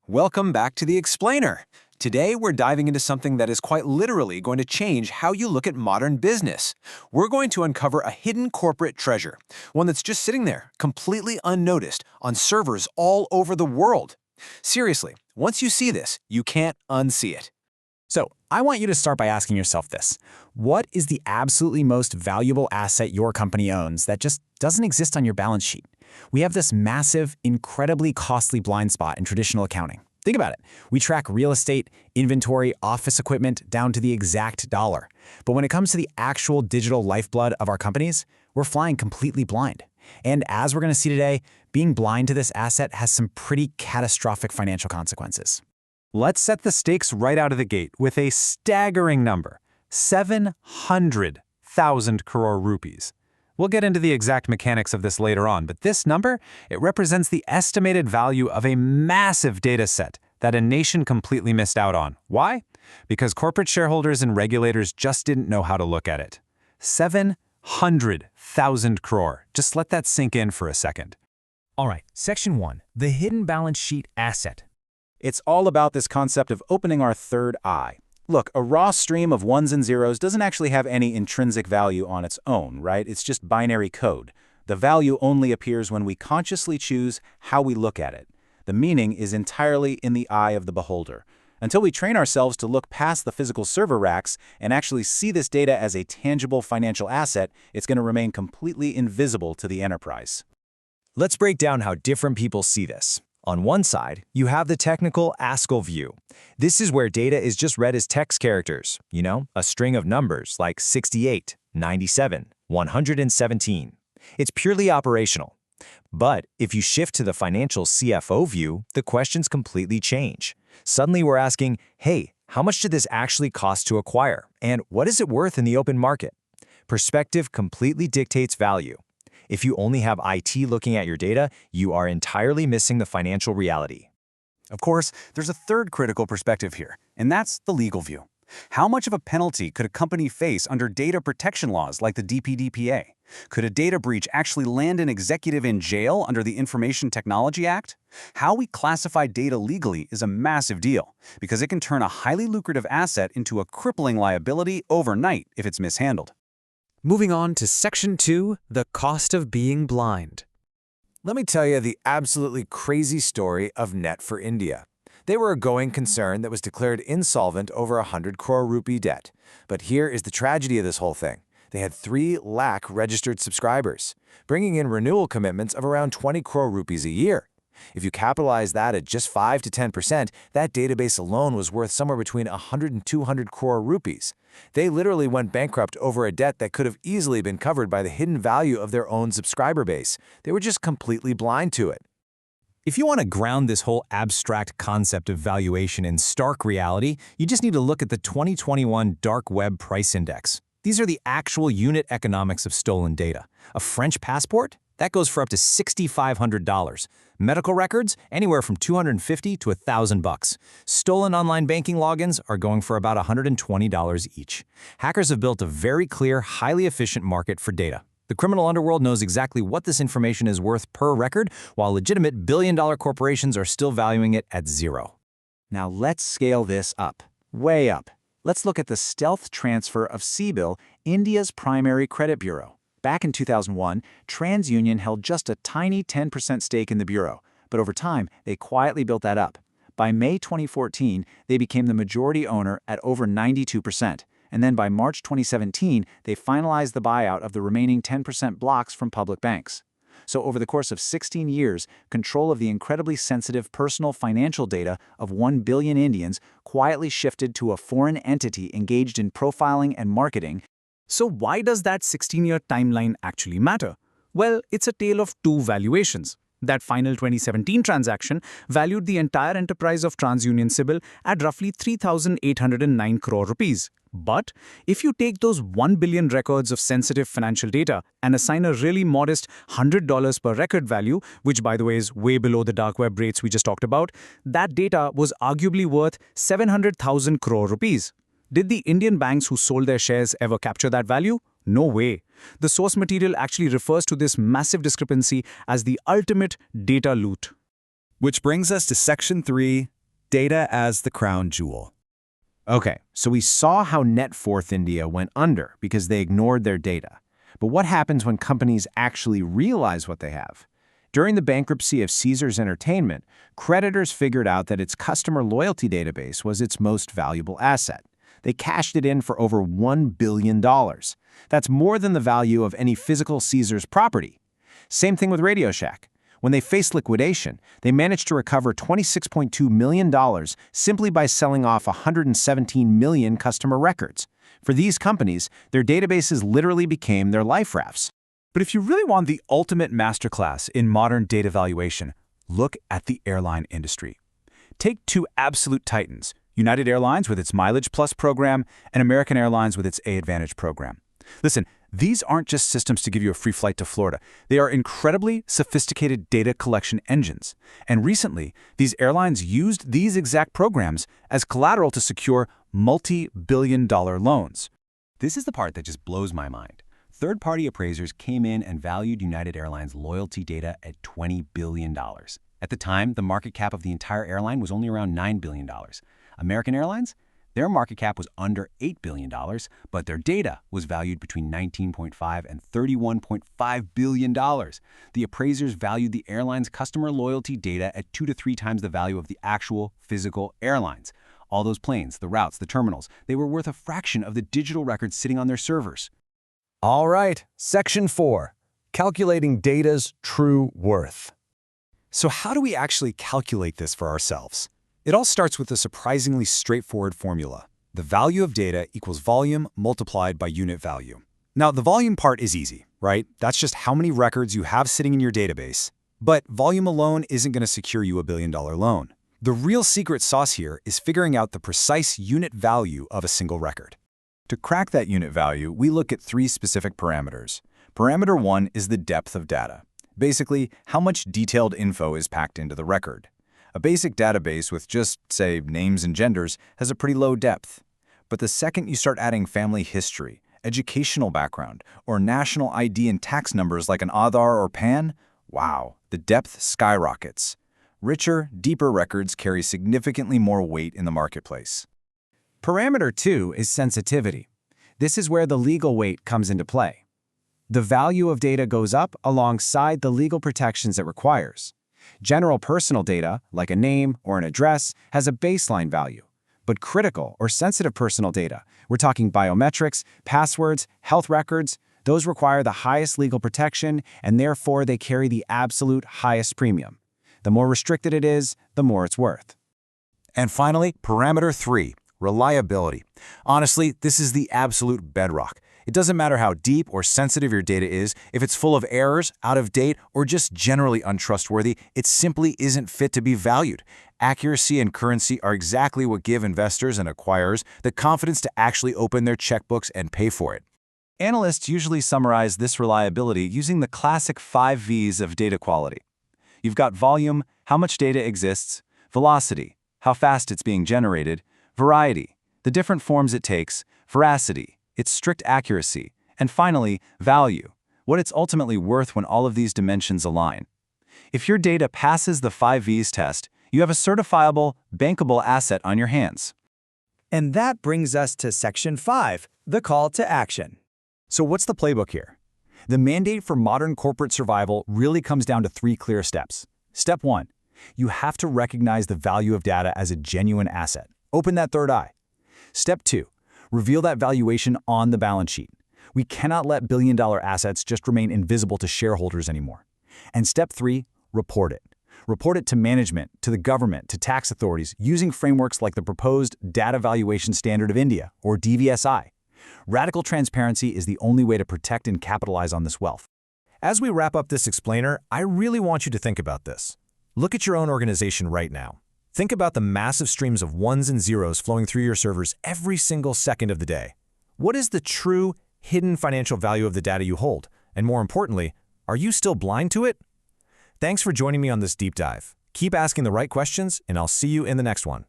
Welcome back to The Explainer. Today, we're diving into something that is quite literally going to change how you look at modern business. We're going to uncover a hidden corporate treasure, one that's just sitting there, completely unnoticed, on servers all over the world. Seriously, once you see this, you can't unsee it. So, I want you to start by asking yourself this. What is the absolutely most valuable asset your company owns that just doesn't exist on your balance sheet? We have this massive, incredibly costly blind spot in traditional accounting. Think about it. We track real estate, inventory, office equipment down to the exact dollar. But when it comes to the actual digital lifeblood of our companies, we're flying completely blind. And as we're going to see today, being blind to this asset has some pretty catastrophic financial consequences. Let's set the stakes right out of the gate with a staggering number, 700,000 crore rupees. We'll get into the exact mechanics of this later on, but this number, it represents the estimated value of a massive data set that a nation completely missed out on. Why? Because corporate shareholders and regulators just didn't know how to look at it. 700,000 crore. Just let that sink in for a second. All right, Section 1, the hidden balance sheet asset. It's all about this concept of opening our third eye. Look, a raw stream of ones and zeros doesn't actually have any intrinsic value on its own, right? It's just binary code. The value only appears when we consciously choose how we look at it. The meaning is entirely in the eye of the beholder. Until we train ourselves to look past the physical server racks and actually see this data as a tangible financial asset, it's going to remain completely invisible to the enterprise. Let's break down how different people see this. On one side, you have the technical ASCII view. This is where data is just read as text characters, a string of numbers like 68, 97, 117. It's purely operational. But if you shift to the financial CFO view, the questions completely change. Suddenly we're asking, hey, how much did this actually cost to acquire? And what is it worth in the open market? Perspective completely dictates value. If you only have IT looking at your data, you are entirely missing the financial reality. Of course, there's a third critical perspective here, and that's the legal view. How much of a penalty could a company face under data protection laws like the DPDPA? Could a data breach actually land an executive in jail under the Information Technology Act? How we classify data legally is a massive deal, because it can turn a highly lucrative asset into a crippling liability overnight if it's mishandled. Moving on to Section 2, the cost of being blind. Let me tell you the absolutely crazy story of Net for India. They were a going concern that was declared insolvent over 100 crore rupee debt. But here is the tragedy of this whole thing. They had 3 lakh registered subscribers, bringing in renewal commitments of around 20 crore rupees a year. If you capitalize that at just 5 to 10%, that database alone was worth somewhere between 100 and 200 crore rupees. They literally went bankrupt over a debt that could have easily been covered by the hidden value of their own subscriber base. They were just completely blind to it. If you want to ground this whole abstract concept of valuation in stark reality, you just need to look at the 2021 Dark Web Price Index. These are the actual unit economics of stolen data. A French passport? That goes for up to $6,500. Medical records? Anywhere from $250 to $1,000. Stolen online banking logins are going for about $120 each. Hackers have built a very clear, highly efficient market for data. The criminal underworld knows exactly what this information is worth per record, while legitimate billion-dollar corporations are still valuing it at zero. Now let's scale this up, way up. Let's look at the stealth transfer of CBIL, India's primary credit bureau. Back in 2001, TransUnion held just a tiny 10% stake in the bureau, but over time, they quietly built that up. By May 2014, they became the majority owner at over 92%, and then by March 2017, they finalized the buyout of the remaining 10% blocks from public banks. So over the course of 16 years, control of the incredibly sensitive personal financial data of 1 billion Indians quietly shifted to a foreign entity engaged in profiling and marketing. So why does that 16-year timeline actually matter? Well, it's a tale of two valuations. That final 2017 transaction valued the entire enterprise of TransUnion CIBIL at roughly 3,809 crore rupees. But if you take those 1 billion records of sensitive financial data and assign a really modest $100 per record value, which by the way is way below the dark web rates we just talked about, that data was arguably worth 700,000 crore rupees. Did the Indian banks who sold their shares ever capture that value? No way. The source material actually refers to this massive discrepancy as the ultimate data loot. Which brings us to Section 3, Data as the crown jewel. Okay, so we saw how Net4th India went under because they ignored their data. But what happens when companies actually realize what they have? During the bankruptcy of Caesars Entertainment, creditors figured out that its customer loyalty database was its most valuable asset. They cashed it in for over $1 billion. That's more than the value of any physical Caesars property. Same thing with Radio Shack. When they faced liquidation, they managed to recover $26.2 million simply by selling off 117 million customer records. For these companies, their databases literally became their life rafts. But if you really want the ultimate masterclass in modern data valuation, look at the airline industry. Take two absolute titans, United Airlines with its Mileage Plus program and American Airlines with its AAdvantage program. Listen, these aren't just systems to give you a free flight to Florida. They are incredibly sophisticated data collection engines. And recently, these airlines used these exact programs as collateral to secure multi-billion-dollar loans. This is the part that just blows my mind. Third-party appraisers came in and valued United Airlines' loyalty data at $20 billion. At the time, the market cap of the entire airline was only around $9 billion. American Airlines? Their market cap was under $8 billion, but their data was valued between $19.5 and $31.5 billion. The appraisers valued the airline's customer loyalty data at 2 to 3 times the value of the actual physical airlines. All those planes, the routes, the terminals, they were worth a fraction of the digital records sitting on their servers. All right, Section 4, Calculating Data's True Worth. So how do we actually calculate this for ourselves? It all starts with a surprisingly straightforward formula. The value of data equals volume multiplied by unit value. Now, the volume part is easy, right? That's just how many records you have sitting in your database. But volume alone isn't going to secure you $1 billion loan. The real secret sauce here is figuring out the precise unit value of a single record. To crack that unit value, we look at 3 specific parameters. Parameter 1 is the depth of data. Basically, how much detailed info is packed into the record. A basic database with just, say, names and genders has a pretty low depth. But the second you start adding family history, educational background, or national ID and tax numbers like an Aadhaar or PAN, wow, the depth skyrockets. Richer, deeper records carry significantly more weight in the marketplace. Parameter 2 is sensitivity. This is where the legal weight comes into play. The value of data goes up alongside the legal protections it requires. General personal data, like a name or an address, has a baseline value. But critical or sensitive personal data, we're talking biometrics, passwords, health records, those require the highest legal protection, and therefore they carry the absolute highest premium. The more restricted it is, the more it's worth. And finally, parameter 3, reliability. Honestly, this is the absolute bedrock. It doesn't matter how deep or sensitive your data is, if it's full of errors, out of date, or just generally untrustworthy, it simply isn't fit to be valued. Accuracy and currency are exactly what give investors and acquirers the confidence to actually open their checkbooks and pay for it. Analysts usually summarize this reliability using the classic 5 V's of data quality. You've got volume, how much data exists, velocity, how fast it's being generated, variety, the different forms it takes, veracity, its strict accuracy, and finally, value, what it's ultimately worth when all of these dimensions align. If your data passes the 5 V's test, you have a certifiable, bankable asset on your hands. And that brings us to Section 5, the call to action. So what's the playbook here? The mandate for modern corporate survival really comes down to 3 clear steps. Step 1, you have to recognize the value of data as a genuine asset. Open that third eye. Step 2, reveal that valuation on the balance sheet. We cannot let billion-dollar assets just remain invisible to shareholders anymore. And step 3, report it. Report it to management, to the government, to tax authorities, using frameworks like the proposed Data Valuation Standard of India, or DVSI. Radical transparency is the only way to protect and capitalize on this wealth. As we wrap up this explainer, I really want you to think about this. Look at your own organization right now. Think about the massive streams of ones and zeros flowing through your servers every single second of the day. What is the true, hidden financial value of the data you hold? And more importantly, are you still blind to it? Thanks for joining me on this deep dive. Keep asking the right questions, and I'll see you in the next one.